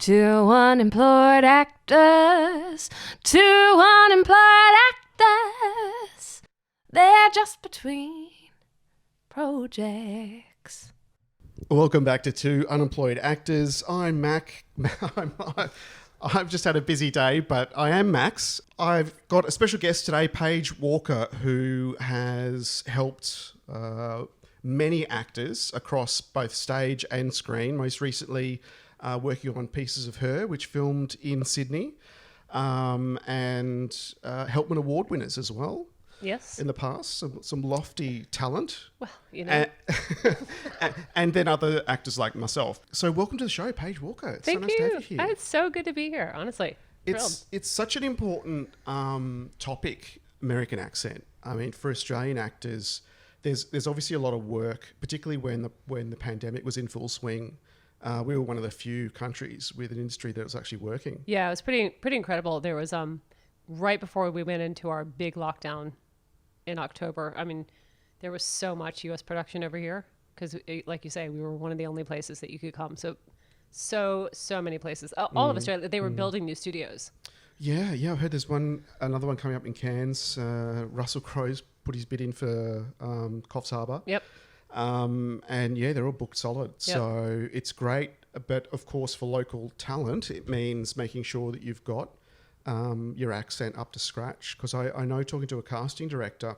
Two unemployed actors, two unemployed actors. They're just between projects. Welcome back to Two Unemployed Actors. I'm Mac. I've just had a busy day, but I am Max. I've got a special guest today, Paige Walker, who has helped many actors across both stage and screen, most recently working on Pieces of Her, which filmed in Sydney, and helped win award winners as well. Yes. In the past, some lofty talent. Well, you know. And then other actors like myself. So welcome to the show, Paige Walker. It's Thank so nice to have you here. It's so good to be here, honestly. It's such an important topic, American accent. I mean, for Australian actors, there's obviously a lot of work, particularly when the pandemic was in full swing. We were one of the few countries with an industry that was actually working. Yeah, it was pretty incredible. There was right before we went into our big lockdown in October. I mean, there was so much U.S. production over here because, like you say, we were one of the only places that you could come. So many places. All of Australia, they were building new studios. Yeah. I heard there's another one coming up in Cairns. Russell Crowe's put his bid in for Coffs Harbour. Yep. And yeah, they're all booked solid. Yep. So it's great. But of course, for local talent, it means making sure that you've got your accent up to scratch. Because I know, talking to a casting director,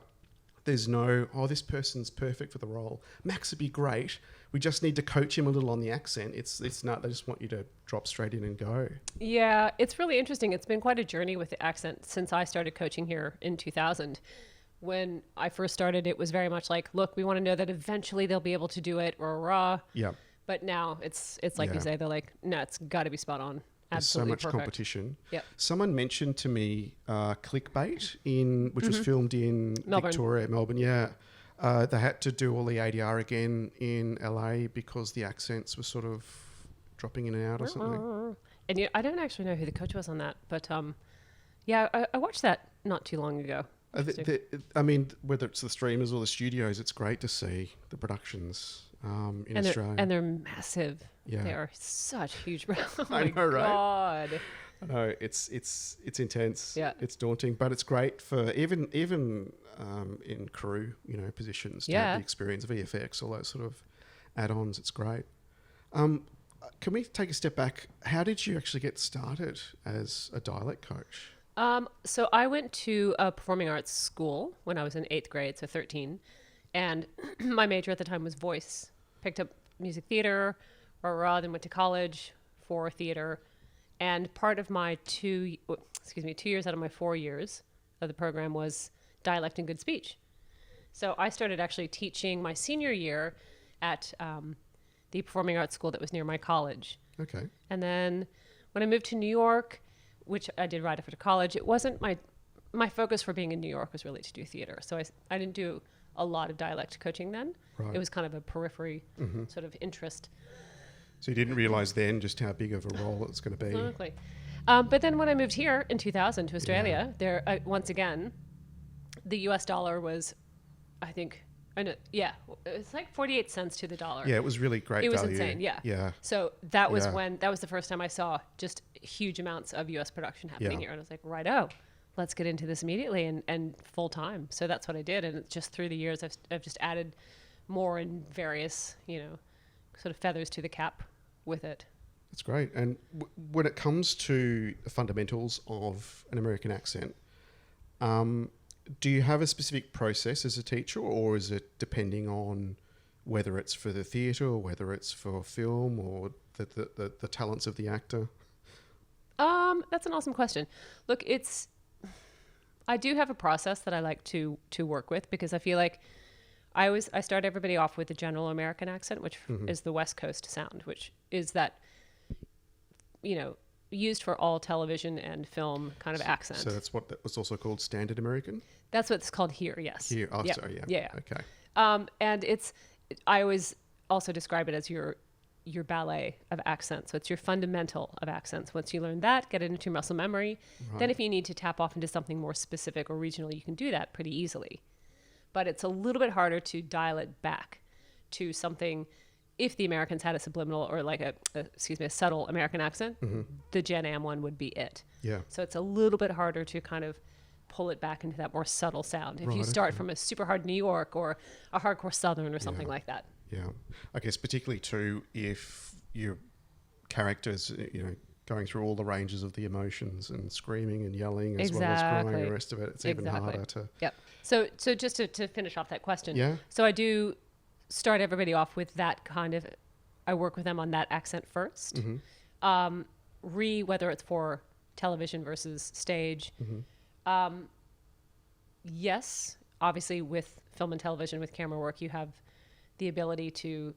there's no, this person's perfect for the role. Max would be great. We just need to coach him a little on the accent. It's not, they just want you to drop straight in and go. Yeah, it's really interesting. It's been quite a journey with the accent since I started coaching here in 2000. When I first started, it was very much like, look, we want to know that eventually they'll be able to do it, or yeah. But now it's like you say, they're like, no, it's got to be spot on. There's so much perfect competition. Yep. Someone mentioned to me Clickbait, which was filmed in Melbourne. Yeah. They had to do all the ADR again in LA because the accents were sort of dropping in and out or something. And I don't actually know who the coach was on that, but yeah, I watched that not too long ago. I mean, whether it's the streamers or the studios, it's great to see the productions in Australia. And they're massive. Yeah. They are such huge brands. Oh I know, right? God. I know, it's intense. Yeah. It's daunting, but it's great for even in crew, positions to have the experience of VFX, all those sort of add-ons. It's great. Can we take a step back? How did you actually get started as a dialect coach? So I went to a performing arts school when I was in 8th grade, so 13. And my major at the time was voice. Picked up music theater, then went to college for theater. And part of my 2 years out of my 4 years of the program was dialect and good speech. So I started actually teaching my senior year at the performing arts school that was near my college. Okay. And then when I moved to New York, which I did right after college, it wasn't my focus for being in New York was really to do theater. So I didn't do a lot of dialect coaching then. Right. It was kind of a periphery sort of interest. So you didn't realize then just how big of a role it's going to be. Exactly. But then when I moved here in 2000 to Australia, once again, the US dollar was, I think, it's like 48 cents to the dollar. Yeah, it was really great value. It was insane, yeah. Yeah. So that was that was the first time I saw just huge amounts of US production happening here. And I was like, righto, let's get into this immediately and full time. So that's what I did. And it's just through the years, I've just added more and various, sort of feathers to the cap with it. That's great. And when it comes to the fundamentals of an American accent, do you have a specific process as a teacher, or is it depending on whether it's for the theatre or whether it's for film or the talents of the actor? That's an awesome question. Look, I do have a process that I like to work with, because I feel like I start everybody off with the general American accent, which is the West Coast sound, which is that, used for all television and film kind of accent. So that's what that was also called standard American? That's what it's called here, yes. Here, sorry, yeah. Yeah. Okay. And I always also describe it as your ballet of accents. So it's your fundamental of accents. Once you learn that, get it into muscle memory. Right. Then if you need to tap off into something more specific or regional, you can do that pretty easily. But it's a little bit harder to dial it back to something if the Americans had a subliminal or like a subtle American accent, the Gen Am one would be it. Yeah. So it's a little bit harder to kind of pull it back into that more subtle sound. If you Right, start okay. from a super hard New York or a hardcore Southern or something like that. Yeah. I guess particularly too if your characters, going through all the ranges of the emotions and screaming and yelling as well as crying and the rest of it, it's even harder to... Yep. So just to finish off that question. Yeah. So I do start everybody off with that kind of, I work with them on that accent first. Whether it's for television versus stage. Yes, obviously with film and television, with camera work, you have the ability to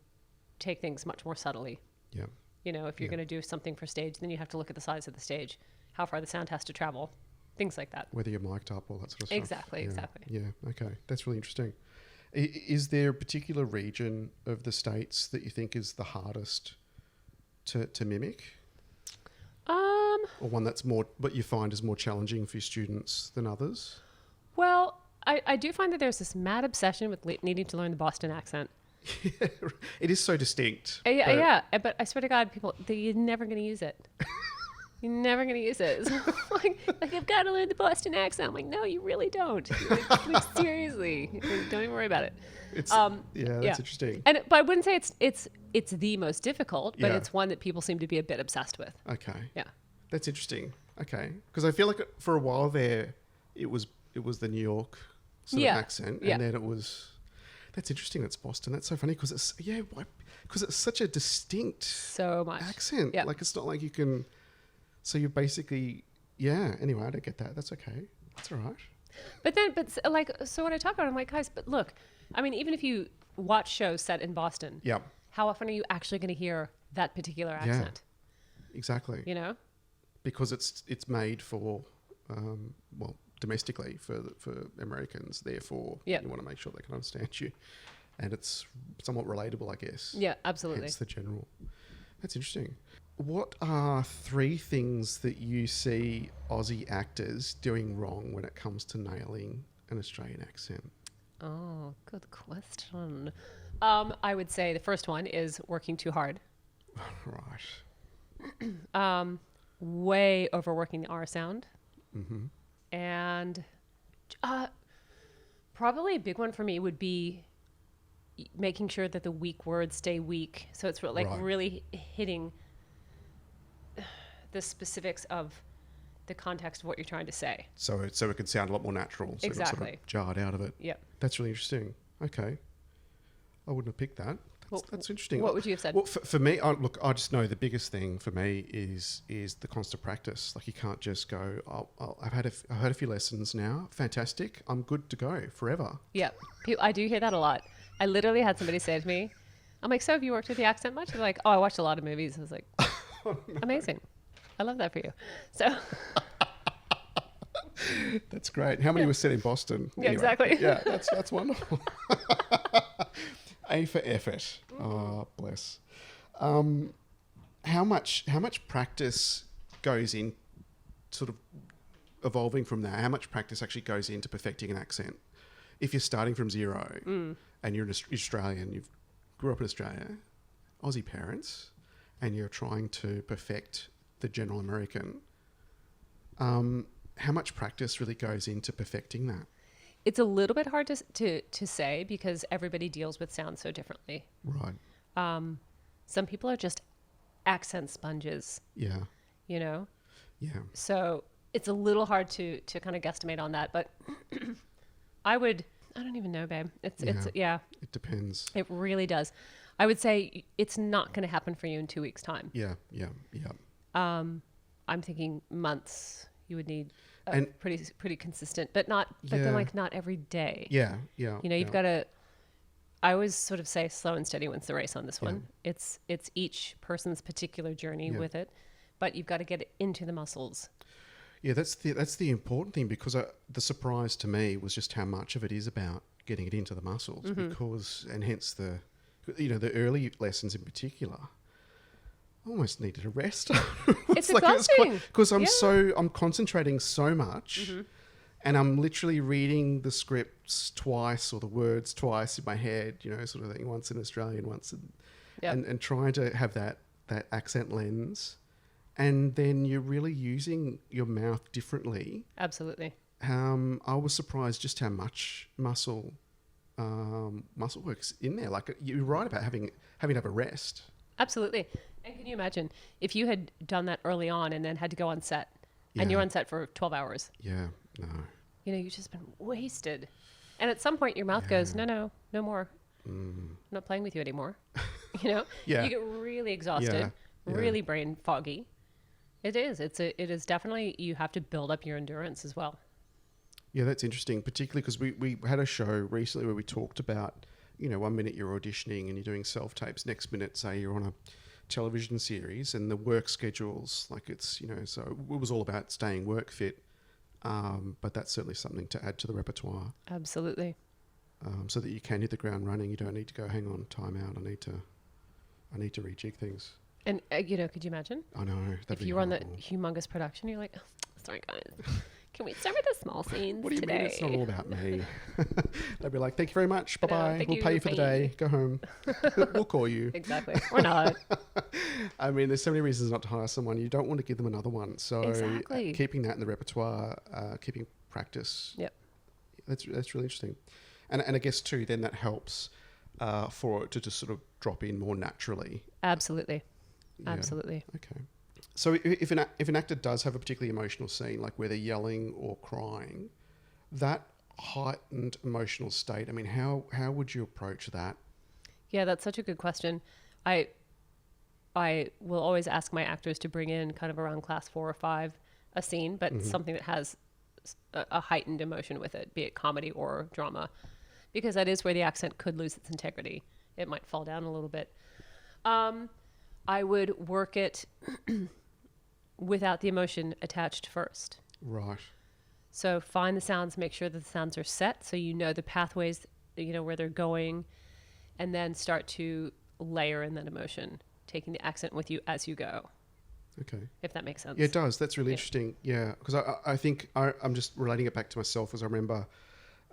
take things much more subtly. Yeah. If you're going to do something for stage, then you have to look at the size of the stage, how far the sound has to travel, things like that. Whether you're mic'd up, all that sort of stuff. Exactly. Yeah, okay. That's really interesting. Is there a particular region of the States that you think is the hardest to mimic? Or one that's more, what you find is more challenging for your students than others? Well, I do find that there's this mad obsession with needing to learn the Boston accent. Yeah, it is so distinct. But I swear to God, you're never going to use it. You're never going to use it. It's like I've got to learn the Boston accent. I'm like, no, you really don't. Like, seriously, don't even worry about it. It's, that's interesting. But I wouldn't say it's the most difficult, but Yeah. it's one that people seem to be a bit obsessed with. Okay. Yeah. That's interesting. Okay. Because I feel like for a while there, it was the New York sort of accent, and then it was... That's interesting. That's Boston. That's so funny because it's such a distinct accent. Yeah. Like it's not like you can. So you're basically Anyway, I don't get that. That's okay. That's all right. So when I talk about it, I'm like, guys, but look, I mean, even if you watch shows set in Boston, Yeah. how often are you actually going to hear that particular accent? Exactly. Because it's made for domestically for Americans, therefore you want to make sure they can understand you, and it's somewhat relatable, I guess. Yeah, absolutely. Hence the general. That's interesting. What are 3 things that you see Aussie actors doing wrong when it comes to nailing an Australian accent? Oh, good question. I would say the first one is working too hard. Right. Way overworking the R sound. Mm-hmm. And probably a big one for me would be making sure that the weak words stay weak. So it's really hitting the specifics of the context of what you're trying to say. So it could sound a lot more natural. So Exactly. It sort of jarred out of it. Yep. That's really interesting. Okay. I wouldn't have picked that. That's interesting. What would you have said? Well, for me, I just know the biggest thing for me is the constant practice. Like you can't just go, I've had a few lessons now. Fantastic. I'm good to go forever. Yeah. I do hear that a lot. I literally had somebody say to me, I'm like, so have you worked with the accent much? They're like, oh, I watched a lot of movies. I was like, amazing. I love that for you. So... That's great. How many were set in Boston? Yeah, exactly. Yeah, that's wonderful. A for effort. Oh, bless. How much practice goes in sort of evolving from that? How much practice actually goes into perfecting an accent? If you're starting from zero and you're an Australian, you grew up in Australia, Aussie parents, and you're trying to perfect the general American, how much practice really goes into perfecting that? It's a little bit hard to say because everybody deals with sound so differently. Right. Some people are just accent sponges. Yeah. Yeah. So it's a little hard to kind of guesstimate on that, but I don't even know, babe. It depends. It really does. I would say it's not going to happen for you in 2 weeks' time. Yeah. I'm thinking months. You would need pretty consistent, but then like not every day. Yeah. You've got to. I always sort of say slow and steady wins the race on this one. It's each person's particular journey with it, but you've got to get it into the muscles. Yeah, that's the important thing because the surprise to me was just how much of it is about getting it into the muscles and hence the early lessons in particular. I almost needed a rest. It's exhausting because I'm concentrating so much, and I'm literally reading the scripts twice or the words twice in my head, sort of thing. Once in Australian, once in, Yep. and trying to have that accent lens, and then you're really using your mouth differently. Absolutely. I was surprised just how much muscle works in there. Like, you're right about having to have a rest. Absolutely. And can you imagine if you had done that early on and then had to go on set and you're on set for 12 hours? Yeah, no. You know, you've just been wasted. And at some point your mouth goes, no more. I'm not playing with you anymore. You know? Yeah. You get really exhausted, really brain foggy. It is definitely, you have to build up your endurance as well. Yeah, that's interesting, particularly because we had a show recently where we talked about, 1 minute you're auditioning and you're doing self-tapes. Next minute, say you're on a television series and the work schedules, like it's, so it was all about staying work fit. But that's certainly something to add to the repertoire. Absolutely. So that you can hit the ground running. You don't need to go, hang on, time out. I need to rejig things. And, could you imagine? I know. If you were on the humongous production, you're like, oh, sorry, guys. Can we start with the small scenes What do you today? mean it's not all about me? They'd be like, thank you very much. Bye-bye. Thank We'll you, pay you for the bye. day. Go home. We'll call you. Exactly. Or not. I mean, there's so many reasons not to hire someone. You don't want to give them another one. So Exactly. Keeping that in the repertoire, keeping practice. Yep. That's really interesting. And I guess too, then that helps for it to just sort of drop in more naturally. Absolutely. Yeah. Absolutely. Okay. So if an actor does have a particularly emotional scene, like where they're yelling or crying, that heightened emotional state, I mean, how would you approach that? Yeah, that's such a good question. I will always ask my actors to bring in kind of around class 4 or 5 a scene, but something that has a heightened emotion with it, be it comedy or drama, because that is where the accent could lose its integrity. It might fall down a little bit. I would work it without the emotion attached first. Right. So find the sounds, make sure that the sounds are set so you know the pathways, where they're going, and then start to layer in that emotion, taking the accent with you as you go. Okay. If that makes sense. Yeah, it does. That's really interesting. Yeah, because I think I'm just relating it back to myself, as I remember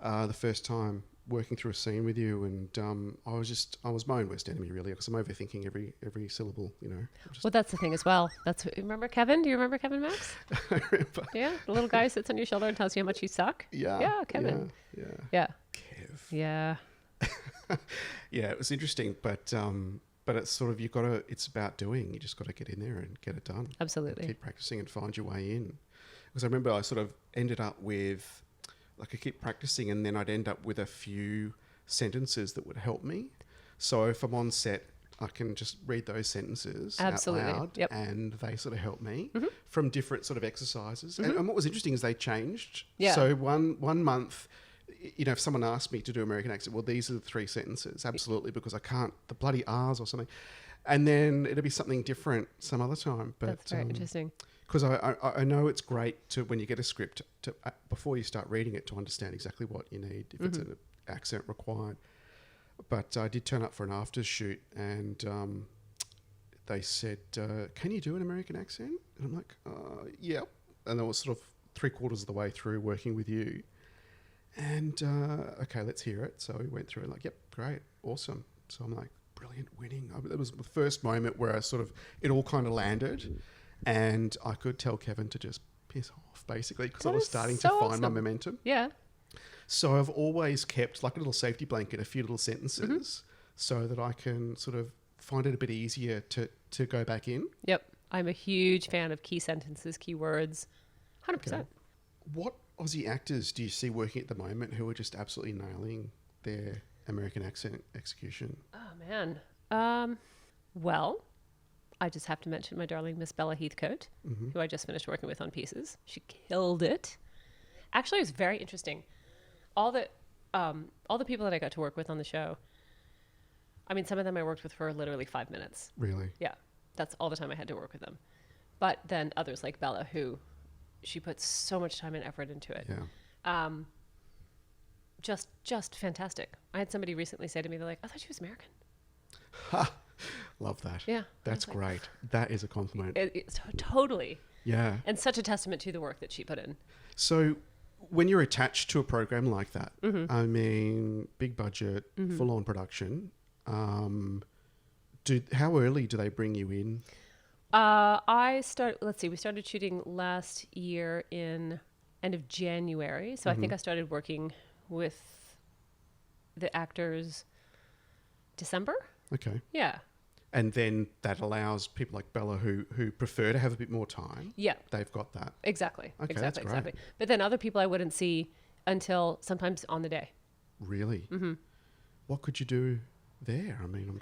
the first time working through a scene with you, and I was my own worst enemy, really, because I'm overthinking every syllable. Well, that's the thing as well. Remember Kevin? Do you remember Kevin, Max? I remember. Yeah, the little guy who sits on your shoulder and tells you how much you suck. Yeah. Kevin. Yeah. Yeah. Kev. Yeah. Yeah, it was interesting, but it's sort of it's about doing. You just got to get in there and get it done. Absolutely. Keep practicing and find your way in. Because I remember I sort of ended up with, like, I keep practicing and then I'd end up with a few sentences that would help me. So if I'm on set, I can just read those sentences Absolutely. out loud, Yep. and they sort of help me from different sort of exercises. And what was interesting is they changed. Yeah. So one month, if someone asked me to do American accent, well, these are the 3 sentences. Absolutely, because I can't, the bloody R's or something. And then it'll be something different some other time. But That's very interesting. because I know it's great to, when you get a script, to before you start reading it, to understand exactly what you need, if it's an accent required. But I did turn up for an after shoot, and they said, can you do an American accent? And I'm like, yeah. And I was sort of 3/4 of the way through working with you. And, okay, let's hear it. So we went through and like, yep, great, awesome. So I'm like, brilliant, winning. It was the first moment where it all kind of landed, and I could tell Kevin to just piss off, basically, because I was starting to find my momentum. Yeah. So I've always kept like a little safety blanket, a few little sentences, so that I can sort of find it a bit easier to go back in. Yep. I'm a huge fan of key sentences, key words. 100%. Okay. What Aussie actors do you see working at the moment who are just absolutely nailing their American accent execution? Oh, man. Well, I just have to mention my darling Miss Bella Heathcote, who I just finished working with on Pieces. She killed it. Actually, it was very interesting. All the people that I got to work with on the show, I mean, some of them I worked with for literally 5 minutes. Really? Yeah, that's all the time I had to work with them. But then others like Bella, who she put so much time and effort into it. Yeah. Just fantastic. I had somebody recently say to me, they're like, I thought she was American. Love that. Yeah. That's great. That is a compliment. It's totally. Yeah. And such a testament to the work that she put in. So when you're attached to a program like that, I mean, big budget, full-on production, How early do they bring you in? We started shooting last year in end of January. So I think I started working with the actors December. Okay. Yeah. And then that allows people like Bella who prefer to have a bit more time. Yeah. They've got that. Exactly. Okay, that's great. Exactly. But then other people I wouldn't see until sometimes on the day. Really? Mm-hmm. What could you do there? I mean,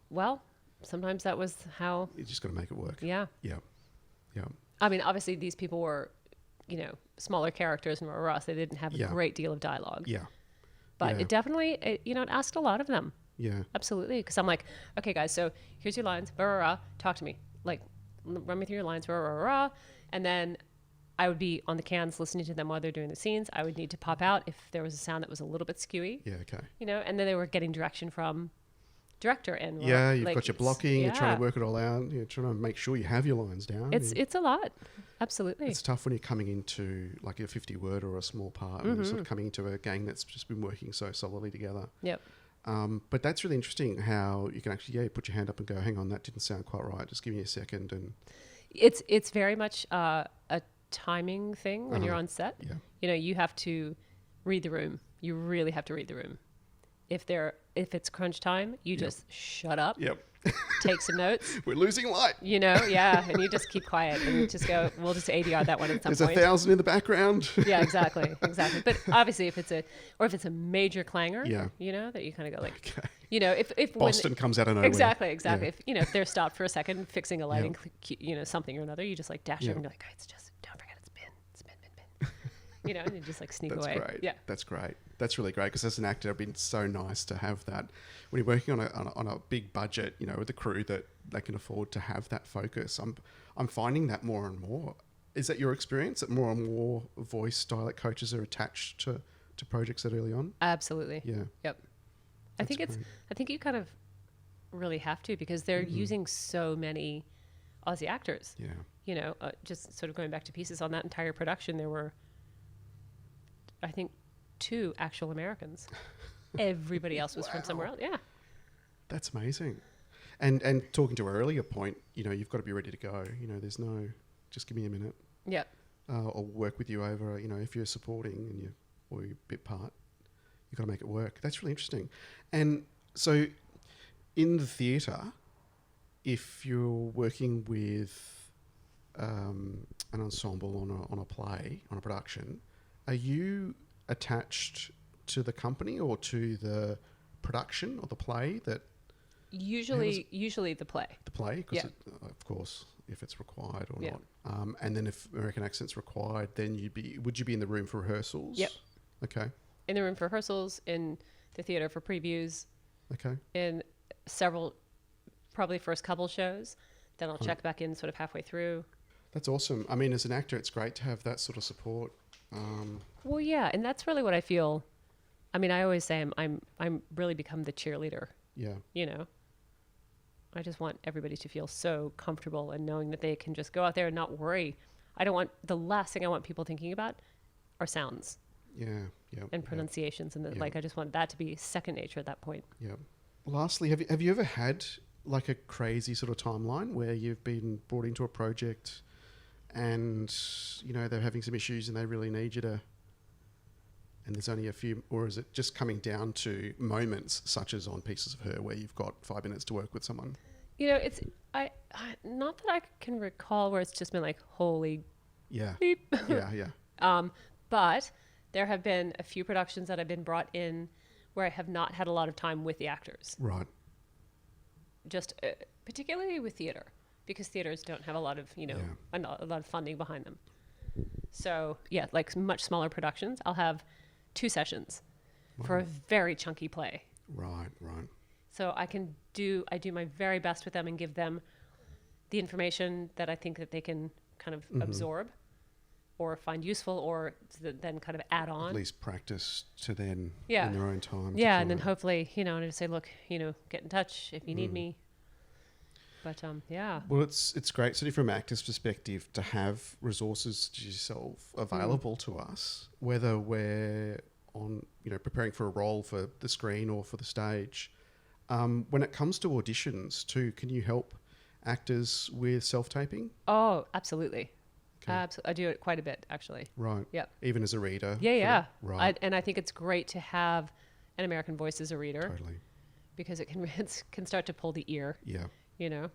Well, sometimes that was how. You just got to make it work. Yeah. Yeah. Yeah. I mean, obviously these people were, smaller characters and rah, so they didn't have a great deal of dialogue. Yeah. But it definitely, it asked a lot of them. Yeah. Absolutely. Because I'm like, okay, guys, so here's your lines. Rah, rah, rah, talk to me. Like, run me through your lines. Rah, rah, rah. And then I would be on the cans listening to them while they're doing the scenes. I would need to pop out if there was a sound that was a little bit skewy. Yeah, okay. And then they were getting direction from director and you've got your blocking. You're trying to work it all out. You're trying to make sure you have your lines down. It's a lot. Absolutely. It's tough when you're coming into like a 50 word or a small part and you're sort of coming into a gang that's just been working so solidly together. Yep. But that's really interesting how you can actually, put your hand up and go, hang on, that didn't sound quite right. Just give me a second. And it's very much a timing thing when you're on set. Yeah. You have to read the room. You really have to read the room. If it's crunch time, you just shut up. Yep. Take some notes. We're losing light. And you just keep quiet and you just go, we'll just ADR that one at some point. point. There's 1,000 in the background. Yeah, exactly. But obviously if it's a major clanger, that you kind of go like, if Boston comes out of nowhere. Exactly. Yeah. If they're stopped for a second fixing a lighting, something or another, you just like dash over and you're like, it's just, don't forget it's bin. And you just like sneak away. That's great. Yeah. That's great. That's really great because as an actor, it's been so nice to have that when you're working on a big budget, with a crew that they can afford to have that focus. I'm finding that more and more. Is that your experience that more and more voice dialect coaches are attached to projects that early on? Absolutely. Yeah. Yep. I think you kind of really have to because they're using so many Aussie actors. Yeah. Just sort of going back to pieces on that entire production, there were, I think, 2 actual Americans. Everybody else was from somewhere else. Yeah. That's amazing. And talking to an earlier point, you've got to be ready to go. There's no, just give me a minute. Yeah. I'll work with you over, if you're supporting or you're bit part, you've got to make it work. That's really interesting. And so in the theatre, if you're working with an ensemble on a play, on a production, are you attached to the company or to the production or the play that usually the play because of course if it's required or not, and then if American Accent's required, then would you be in the room for rehearsals? Yep. Okay. In the room for rehearsals, in the theater for previews. Okay. In several, probably first couple shows, then I'll check back in sort of halfway through. That's awesome. I mean, as an actor, it's great to have that sort of support. Well, yeah, and that's really what I feel. I mean, I always say I'm really become the cheerleader. Yeah. I just want everybody to feel so comfortable and knowing that they can just go out there and not worry. The last thing I want people thinking about are sounds. Yeah. Yeah. And pronunciations and I just want that to be second nature at that point. Yeah. Lastly, have you ever had like a crazy sort of timeline where you've been brought into a project and they're having some issues and they really need you to, and there's only a few, or is it just coming down to moments such as on Pieces of Her where you've got 5 minutes to work with someone? It's I not that I can recall where it's just been like holy beep. Yeah. But there have been a few productions that have been brought in where I have not had a lot of time with the actors. Right. Just particularly with theater, because theaters don't have a lot of, a lot of funding behind them. So, like much smaller productions, I'll have 2 sessions for a very chunky play. Right. So I do my very best with them and give them the information that I think that they can kind of absorb or find useful or then kind of add on. At least practice to then in their own time. Yeah, and then hopefully, and I just say, look, get in touch if you need me. But Well, it's great, certainly from an actor's perspective, to have resources to yourself available to us, whether we're on, preparing for a role for the screen or for the stage. When it comes to auditions too, can you help actors with self-taping? Oh, absolutely. Okay. I do it quite a bit, actually. Right. Yeah. Even as a reader? Yeah. Right. And I think it's great to have an American voice as a reader. Totally. Because it can start to pull the ear. Yeah. You know?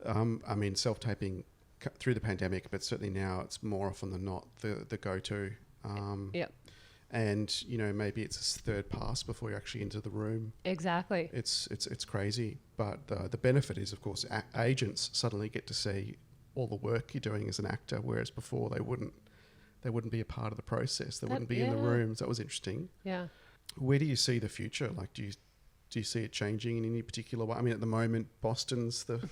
I mean, self-taping through the pandemic, but certainly now it's more often than not the go-to. Yep. And, you know, maybe it's a third pass before you actually enter the room. Exactly. It's crazy. But the benefit is, of course, agents suddenly get to see all the work you're doing as an actor, whereas before they wouldn't be a part of the process. They wouldn't be in the rooms. That was interesting. Yeah. Where do you see the future? Like, do you see it changing in any particular way? I mean, at the moment, Boston's the...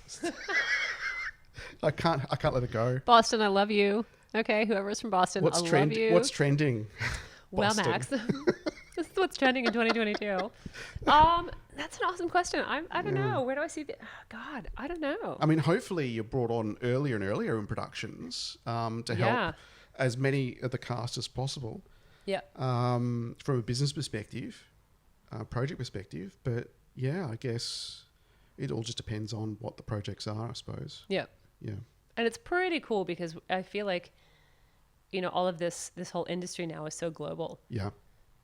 I can't let it go. Boston, I love you. Okay, whoever's from Boston, I love you. What's trending? Well, Max, this is what's trending in 2022. That's an awesome question. I don't know. Where do I see the... Oh, God, I don't know. I mean, hopefully you're brought on earlier and earlier in productions to help as many of the cast as possible. Yeah. From a business perspective, project perspective. But yeah, I guess it all just depends on what the projects are, I suppose. Yeah. Yeah. And it's pretty cool because I feel like, you know, all of this whole industry now is so global. Yeah.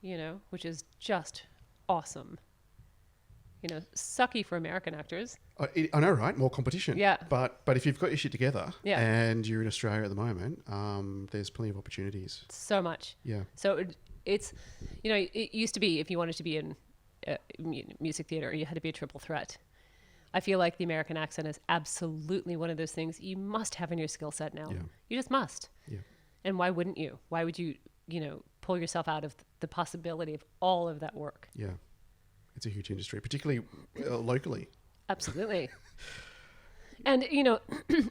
You know, which is just awesome. You know, sucky for American actors. I know, right? More competition. Yeah. But if you've got your shit together and you're in Australia at the moment, there's plenty of opportunities. So much. Yeah. So it's, you know, it used to be if you wanted to be in music theater, you had to be a triple threat. I feel like the American accent is absolutely one of those things you must have in your skill set now. Yeah. You just must. Yeah. And why wouldn't you? Why would you, you know, pull yourself out of the possibility of all of that work? Yeah. It's a huge industry, particularly locally. Absolutely. And, you know,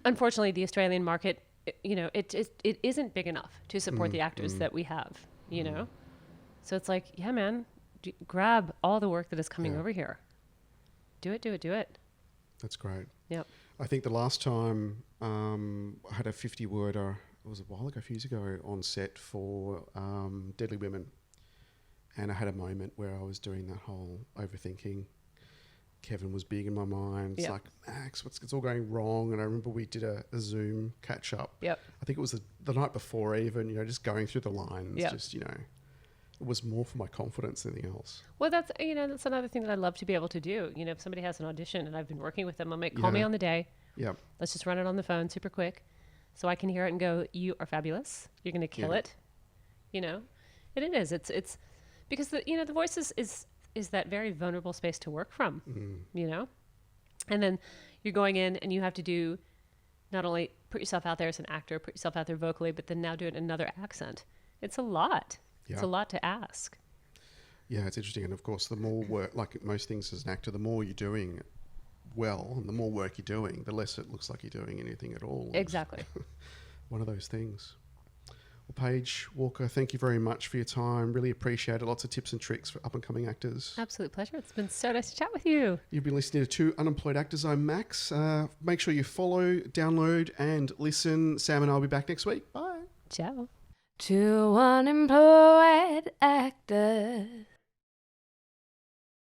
unfortunately, the Australian market, you know, it isn't big enough to support the actors that we have, you know? So it's like, yeah, man, grab all the work that is coming over here. Do it. That's great. Yep. I think the last time I had a 50-worder, it was a while ago, a few years ago, on set for Deadly Women. And I had a moment where I was doing that whole overthinking. Kevin was big in my mind. It's like, Max, it's all going wrong. And I remember we did a Zoom catch up. Yep. I think it was the night before even, you know, just going through the lines. Yep. Just, you know, it was more for my confidence than anything else. Well, that's, you know, that's another thing that I'd love to be able to do. You know, if somebody has an audition and I've been working with them, I'm like, call me on the day. Yeah. Let's just run it on the phone super quick so I can hear it and go, you are fabulous. You're going to kill it. You know, and it is. It's because the voice is that very vulnerable space to work from, you know, and then you're going in and you have to do not only put yourself out there as an actor, put yourself out there vocally, but then now do it in another accent. It's a lot. Yeah. It's a lot to ask. Yeah, it's interesting. And of course, the more work, like most things as an actor, the more you're doing well and the more work you're doing, the less it looks like you're doing anything at all. Exactly. One of those things. Well, Paige Walker, thank you very much for your time. Really appreciate it. Lots of tips and tricks for up-and-coming actors. Absolute pleasure. It's been so nice to chat with you. You've been listening to Two Unemployed Actors. I'm Max. Make sure you follow, download, and listen. Sam and I will be back next week. Bye. Ciao. Two unemployed actors.